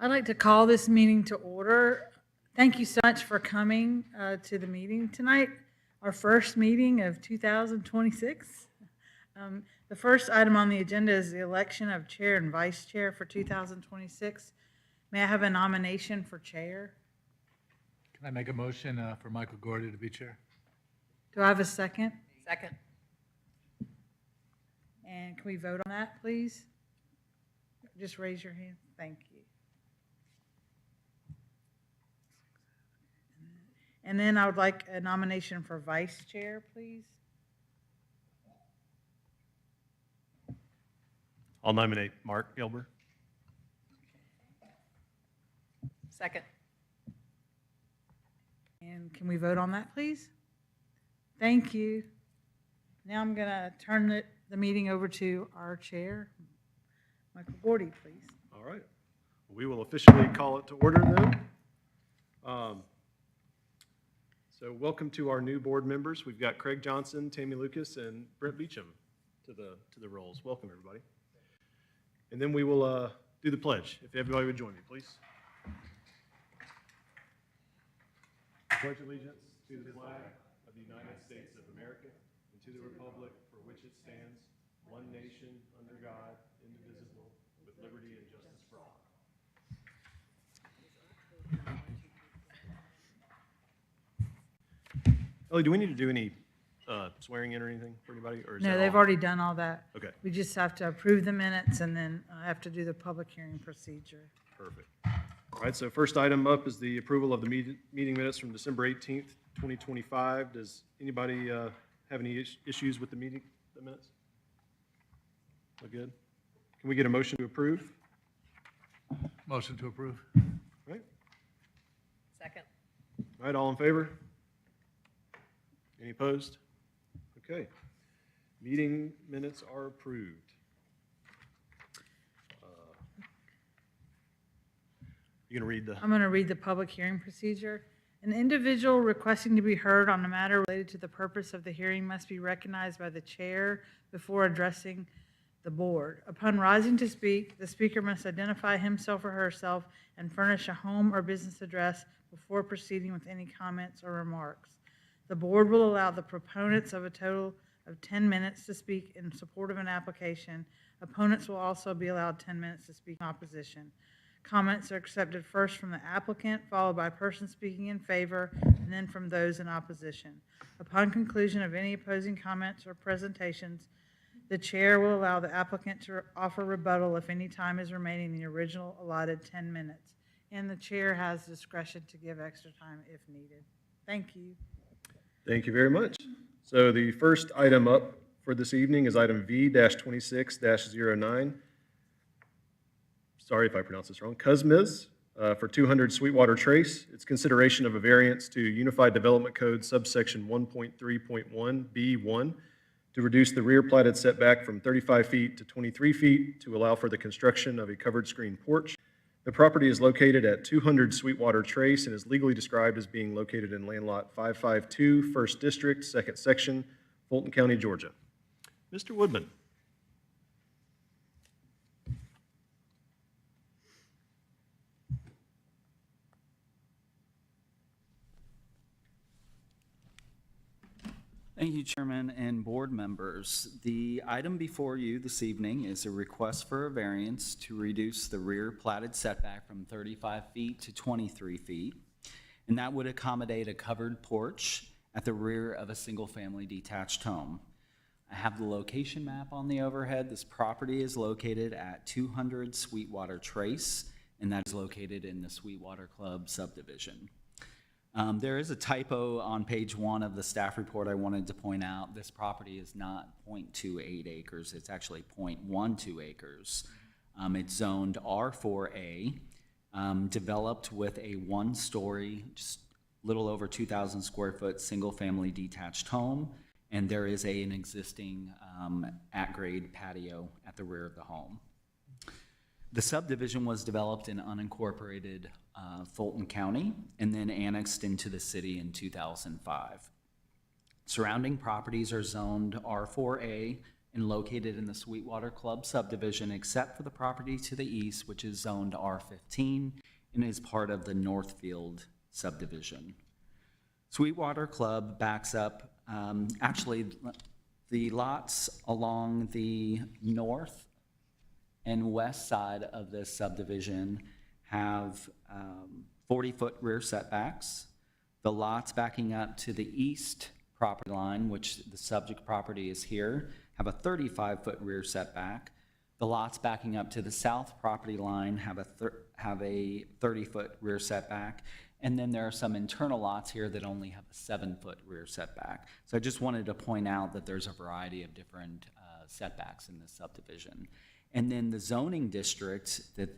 I'd like to call this meeting to order. Thank you so much for coming to the meeting tonight, our first meeting of 2026. The first item on the agenda is the election of chair and vice chair for 2026. May I have a nomination for chair? Can I make a motion for Michael Gordy to be chair? Do I have a second? Second. And can we vote on that, please? Just raise your hand. Thank you. And then I would like a nomination for vice chair, please. I'll nominate Mark Gilbert. Second. And can we vote on that, please? Thank you. Now I'm going to turn the meeting over to our chair, Michael Gordy, please. All right. We will officially call it to order then. So welcome to our new board members. We've got Craig Johnson, Tammy Lucas, and Brent Beecham to the roles. Welcome, everybody. And then we will do the pledge. If everybody would join me, please. Pledge allegiance to the flag of the United States of America and to the republic for which it stands, one nation, under God, indivisible, with liberty and justice for all. Ellie, do we need to do any swearing in or anything for anybody? Or is No, that they've all? already done all that. Okay, We just have to approve the minutes and then have to do the public hearing procedure. perfect. All right, so first item up is the approval of the meeting minutes from December 18th, 2025. Does anybody have any issues with the minutes? Look good? Can we get a motion to approve? Motion to approve. All right, Second. all right, all in favor? Any opposed? Okay. Meeting minutes are approved. You gonna read the? I'm going to read the public hearing procedure. An individual requesting to be heard on a matter related to the purpose of the hearing must be recognized by the chair before addressing the board. Upon rising to speak, the speaker must identify himself or herself and furnish a home or business address before proceeding with any comments or remarks. The board will allow the proponents of a total of 10 minutes to speak in support of an application. Opponents will also be allowed 10 minutes to speak in opposition. Comments are accepted first from the applicant, followed by a person speaking in favor, and then from those in opposition. Upon conclusion of any opposing comments or presentations, the chair will allow the applicant to offer rebuttal if any time is remaining in the original allotted 10 minutes. And the chair has discretion to give extra time if needed. Thank you. Thank you very much. So the first item up for this evening is item V-26-09. Sorry if I pronounce this wrong. Cusmiz for 200 Sweetwater Trace. It's consideration of a variance to Unified Development Code subsection 1.3.1B1 to reduce the rear platted setback from 35 feet to 23 feet to allow for the construction of a covered screen porch. The property is located at 200 Sweetwater Trace and is legally described as being located in Land Lot 552, 1st District, 2nd Section, Fulton County, Georgia. Mr. Woodman. Thank you, Chairman and board members. The item before you this evening is a request for a variance to reduce the rear platted setback from 35 feet to 23 feet, and that would accommodate a covered porch at the rear of a single-family detached home. I have the location map on the overhead. This property is located at 200 Sweetwater Trace, and that is located in the Sweetwater Club subdivision. There is a typo on page 1 of the staff report I wanted to point out. This property is not 0.28 acres, it's actually 0.12 acres. It's zoned R4A, developed with a one-story, just a little over 2,000 square foot, single-family detached home, and there is an existing at-grade patio at the rear of the home. The subdivision was developed in unincorporated Fulton County and then annexed into the city in 2005. Surrounding properties are zoned R4A and located in the Sweetwater Club subdivision, except for the property to the east, which is zoned R15 and is part of the Northfield subdivision. Sweetwater Club backs up, actually, the lots along the north and west side of this subdivision have 40-foot rear setbacks. The lots backing up to the east property line, which the subject property is here, have a 35-foot rear setback. The lots backing up to the south property line have a 30-foot rear setback. And then there are some internal lots here that only have a 7-foot rear setback. So I just wanted to point out that there's a variety of different setbacks in this subdivision. And then the zoning district that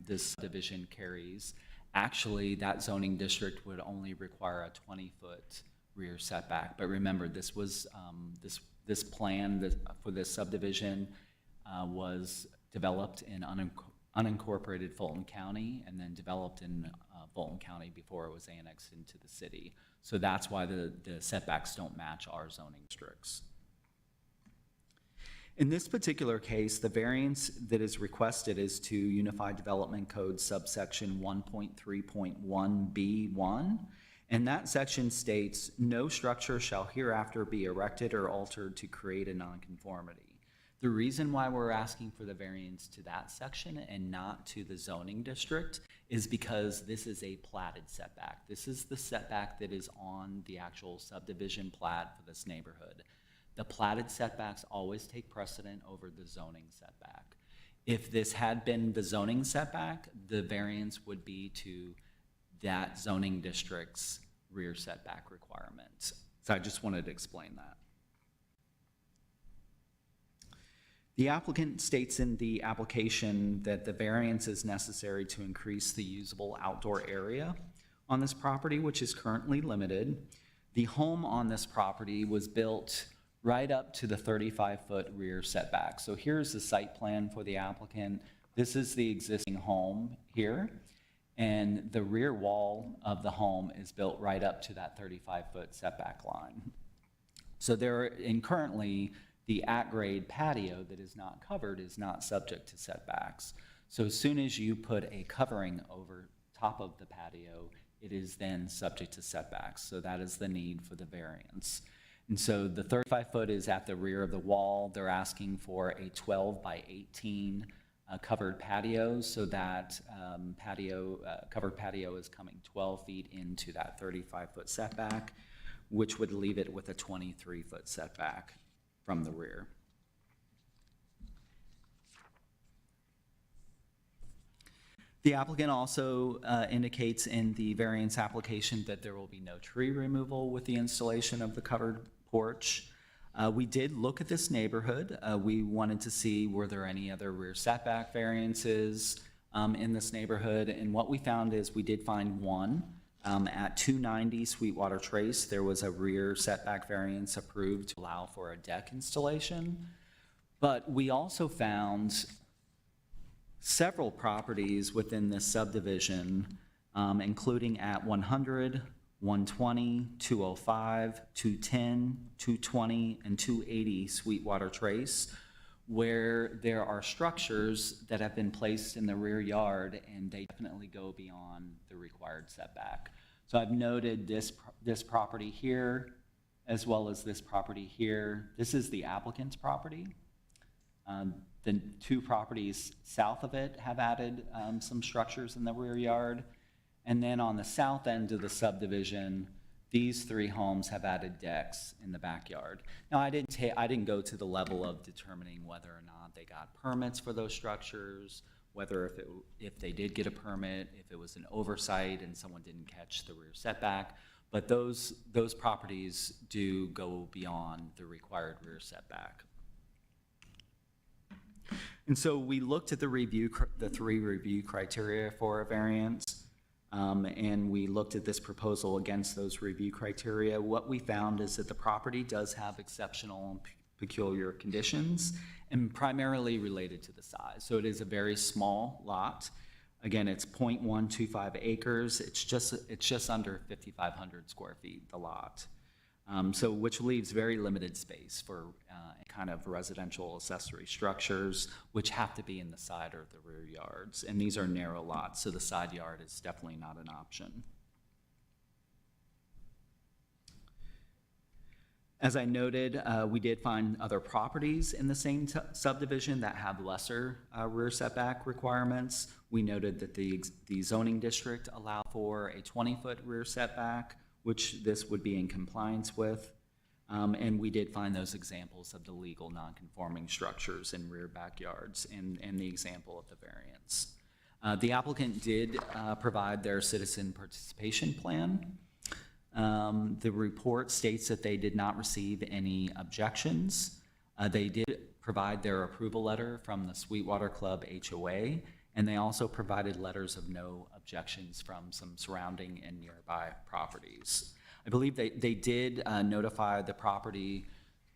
this subdivision carries, actually that zoning district would only require a 20-foot rear setback. But remember, this was this plan for this subdivision was developed in unincorporated Fulton County and then developed in Fulton County before it was annexed into the city. So that's why the setbacks don't match our zoning districts. In this particular case, the variance that is requested is to Unified Development Code subsection 1.3.1B1. And that section states, no structure shall hereafter be erected or altered to create a nonconformity. The reason why we're asking for the variance to that section and not to the zoning district is because this is a platted setback. This is the setback that is on the actual subdivision plat for this neighborhood. The platted setbacks always take precedent over the zoning setback. If this had been the zoning setback, the variance would be to that zoning district's rear setback requirements. So I just wanted to explain that. The applicant states in the application that the variance is necessary to increase the usable outdoor area on this property, which is currently limited. The home on this property was built right up to the 35-foot rear setback. So here's the site plan for the applicant. This is the existing home here, and the rear wall of the home is built right up to that 35-foot setback line. So currently, the at-grade patio that is not covered is not subject to setbacks. So as soon as you put a covering over top of the patio, it is then subject to setbacks. So that is the need for the variance. And so the 35-foot is at the rear of the wall. They're asking for a 12 by 18 covered patio, so that covered patio is coming 12 feet into that 35-foot setback, which would leave it with a 23-foot setback from the rear. The applicant also indicates in the variance application that there will be no tree removal with the installation of the covered porch. We did look at this neighborhood. We wanted to see were there any other rear setback variances in this neighborhood, and what we found is we did find one. At 290 Sweetwater Trace, there was a rear setback variance approved to allow for a deck installation. But we also found several properties within this subdivision, including at 100, 120, 205, 210, 220, and 280 Sweetwater Trace, where there are structures that have been placed in the rear yard, and they definitely go beyond the required setback. So I've noted this property here, as well as this property here. This is the applicant's property. The two properties south of it have added some structures in the rear yard. And then on the south end of the subdivision, these three homes have added decks in the backyard. Now, I didn't go to the level of determining whether or not they got permits for those structures, whether if they did get a permit, if it was an oversight and someone didn't catch the rear setback. But those properties do go beyond the required rear setback. And so we looked at the three review criteria for a variance. And we looked at this proposal against those review criteria. What we found is that the property does have exceptional and peculiar conditions, and primarily related to the size. So it is a very small lot. Again, it's 0.125 acres. It's just under 5,500 square feet, the lot. So which leaves very limited space for kind of residential accessory structures, which have to be in the side or the rear yards. And these are narrow lots, so the side yard is definitely not an option. As I noted, we did find other properties in the same subdivision that have lesser rear setback requirements. We noted that the zoning district allowed for a 20-foot rear setback, which this would be in compliance with. And we did find those examples of the legal non-conforming structures in rear backyards and the example of the variance. The applicant did provide their citizen participation plan. The report states that they did not receive any objections. They did provide their approval letter from the Sweetwater Club HOA, and they also provided letters of no objections from some surrounding and nearby properties. I believe they did notify the property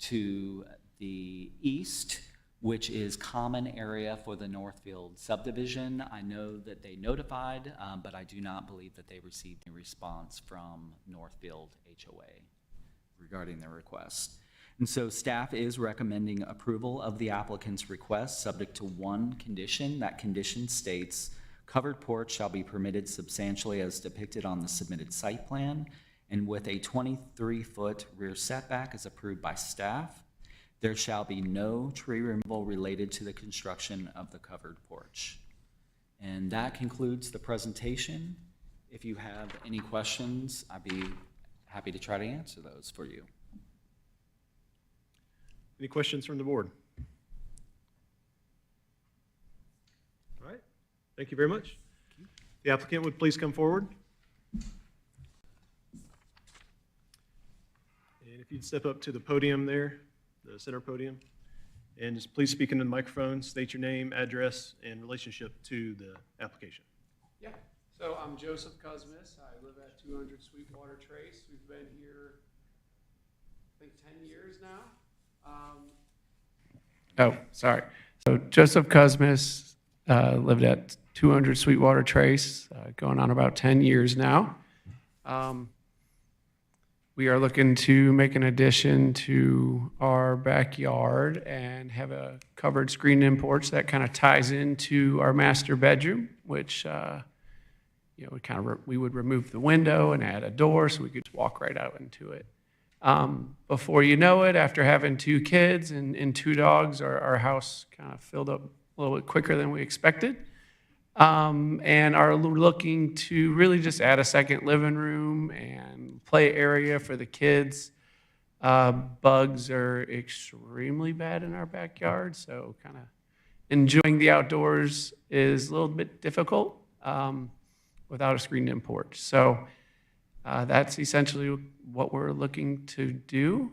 to the east, which is common area for the Northfield subdivision. I know that they notified, but I do not believe that they received a response from Northfield HOA regarding their request. And so staff is recommending approval of the applicant's request, subject to one condition. That condition states, covered porch shall be permitted substantially as depicted on the submitted site plan, and with a 23-foot rear setback as approved by staff. There shall be no tree removal related to the construction of the covered porch. And that concludes the presentation. If you have any questions, I'd be happy to try to answer those for you. Any questions from the board? All right, thank you very much. The applicant would please come forward. And if you'd step up to the podium there, the center podium, and just please speak into the microphone, state your name, address, and relationship to the application. Yeah, so I'm Joseph Cosmas. I live at 200 Sweetwater Trace. We've been here, I think, 10 years now. So Joseph Cosmas lived at 200 Sweetwater Trace, going on about 10 years now. We are looking to make an addition to our backyard and have a covered screened-in porch that kind of ties into our master bedroom, which we would remove the window and add a door so we could just walk right out into it. Before you know it, after having 2 kids and 2 dogs, our house kind of filled up a little bit quicker than we expected. And are looking to really just add a second living room and play area for the kids. Bugs are extremely bad in our backyard, so kind of enjoying the outdoors is a little bit difficult without a screened-in porch. So that's essentially what we're looking to do.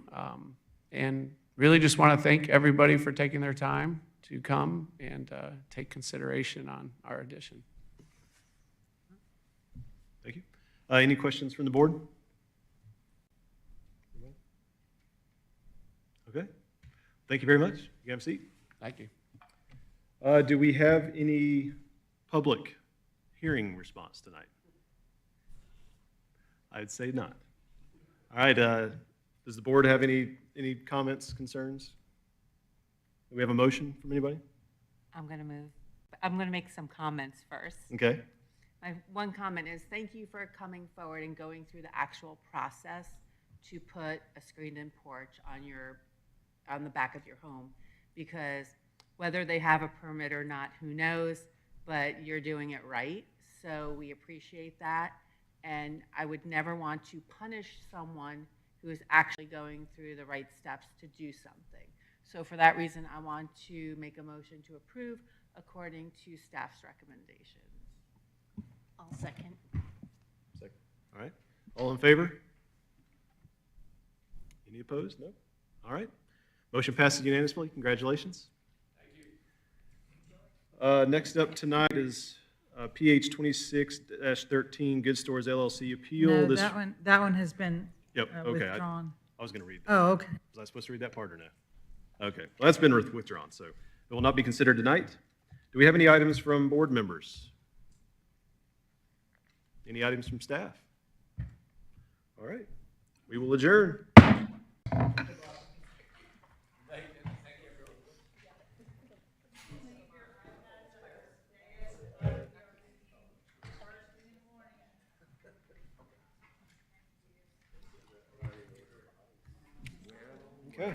And really just want to thank everybody for taking their time to come and take consideration on our addition. Thank you. Any questions from the board? Okay. Thank you very much. You can have a seat. Thank you. Do we have any public hearing response tonight? I'd say not. All right. Does the board have any comments, concerns? Do we have a motion from anybody? I'm going to make some comments first. Okay. My one comment is thank you for coming forward and going through the actual process to put a screened-in porch on the back of your home, because whether they have a permit or not, who knows, but you're doing it right. So we appreciate that. And I would never want to punish someone who is actually going through the right steps to do something. So for that reason, I want to make a motion to approve according to staff's recommendations. I'll second. Second. All right. All in favor? Any opposed? No? All right. Motion passes unanimously. Congratulations. Thank you. Next up tonight is PH 26-13 Good Stores LLC appeal. No, that one has been Yep, okay. withdrawn. I was going to read that. Oh, okay. Was I supposed to read that part or no? Okay, well, that's been withdrawn, so it will not be considered tonight. Do we have any items from board members? Any items from staff? All right, we will adjourn. Okay.